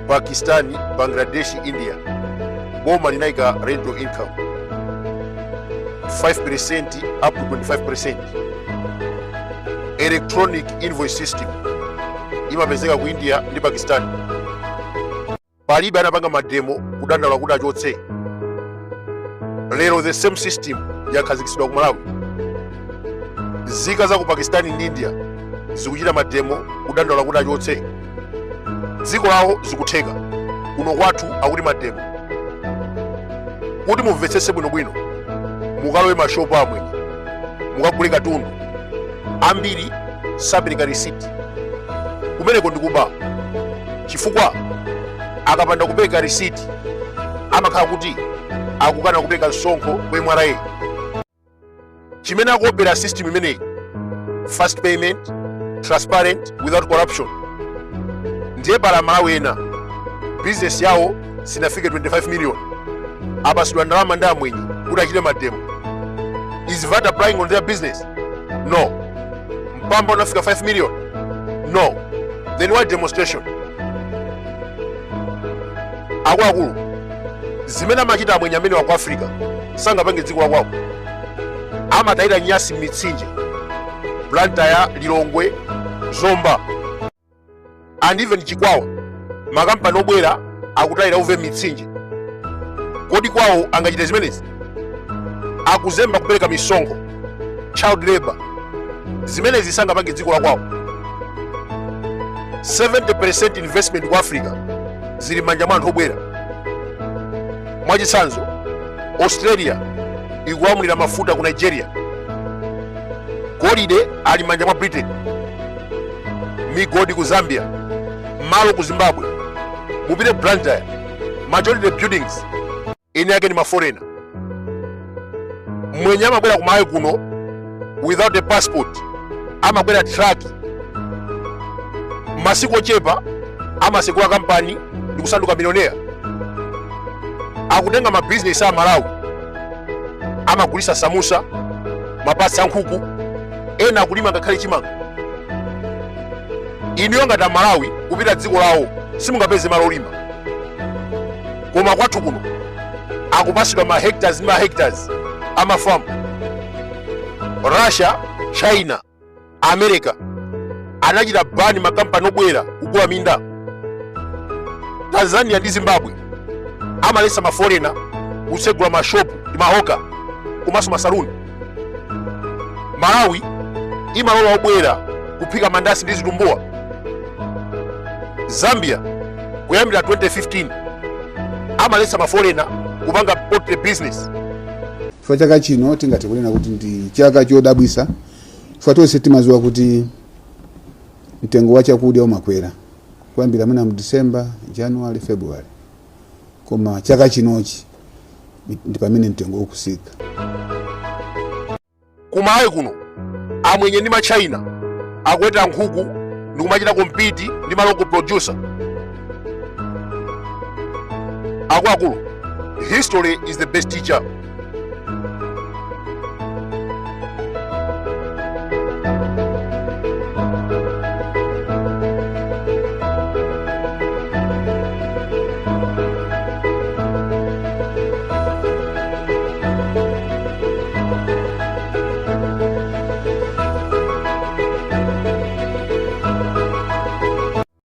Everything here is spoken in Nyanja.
Pakistan, Bangladesh, India. Boma linaika rental income 5% up to 25%. Electronic invoice system imapezeka ku India ndi Pakistan. Palibe anapanga mademo kudandala kuti achotse. Lero the same system yakhazikitsidwa ku Malawi. Zika za ku Pakistan ndi India zikuchita mademo kudandala kuti achotse. Dziko lawo zikutheka, kuno kwathu akuti mademo. Kuti mumvetsetse bwinobwino, mukalowe mashopu amwe, mukagule katundu, ambiri sapereka receipt. Kumeneko ndikuba, chifukwa akapanda kupeka receipt, amakhala kuti akukana kupeka msonkho kwa MRA. Chimene akuopera system imeneyi, fast payment, transparent, without corruption. Ndiye para Malawi ena, business yawo sinafike 25 million. Apasidwa ndalama ndi amwenye kuti achite mademo. Is VAT applying on their business? No. Mpamba unafika 5 million? No. Then why demonstration? Akulu zimene amachita amwenye amene wa ku Africa sangapange dziko la kwawo. Amatayira nyasi mitsinje, Blantyre, Lilongwe, Zomba, and even Chikwawa. Makampani obwera akutayira uve mitsinje. Kodi kwawo angachite zimenezi? Akuzemba kupereka misonkho, child labor, zimenezi sangapange dziko la kwawo. 70% investment ku Africa zili manja mwa anthu obwera. Mwachitsanzo, Australia ikulamulira mafuta ku Nigeria. Golide ali manja mwa Britain. Migodi ku Zambia, malo ku Zimbabwe. Mupite Blantyre, majority of buildings ine yake ni maforena. Mwenye amabwera ku Malawi kuno without a passport, amabwera truck. Masiku ochepa amasekula kampani ndi kusanduka milionea. Akutenga ma business a Malawi, amagulisa samusa, mapasi a nkhuku, ena akulima ngakhale chimanga. Iniyo ngati Malawi kupita dziko lawo simungapeze malo olima. Koma kwathu kuno akupasidwa ma hectares amafamu. Russia, China, America anachita bani makampani obwera kugula minda. Tanzania ndi Zimbabwe amalesa maforena kusegula mashopu ndi mahoka komanso masaluni. Malawi imalola obwera kuphika mandasi ndi zitumbuwa. Zambia kuyambira 2015 amalesa maforena kupanga poultry business. Chifukwa chaka chino tingati kunena kuti ndi chaka chodabwisa. Chifukwa tonse timadziwa kuti mtengo wa chakudya umakwera kuyambira mu December, January, February. Koma chaka chinochi ndi pamene mtengo ukusika. Kumayi kuno amwenye ndi China akweta nkhuku ndi kumachita compete ndi local producer. Akulu, history is the best teacher.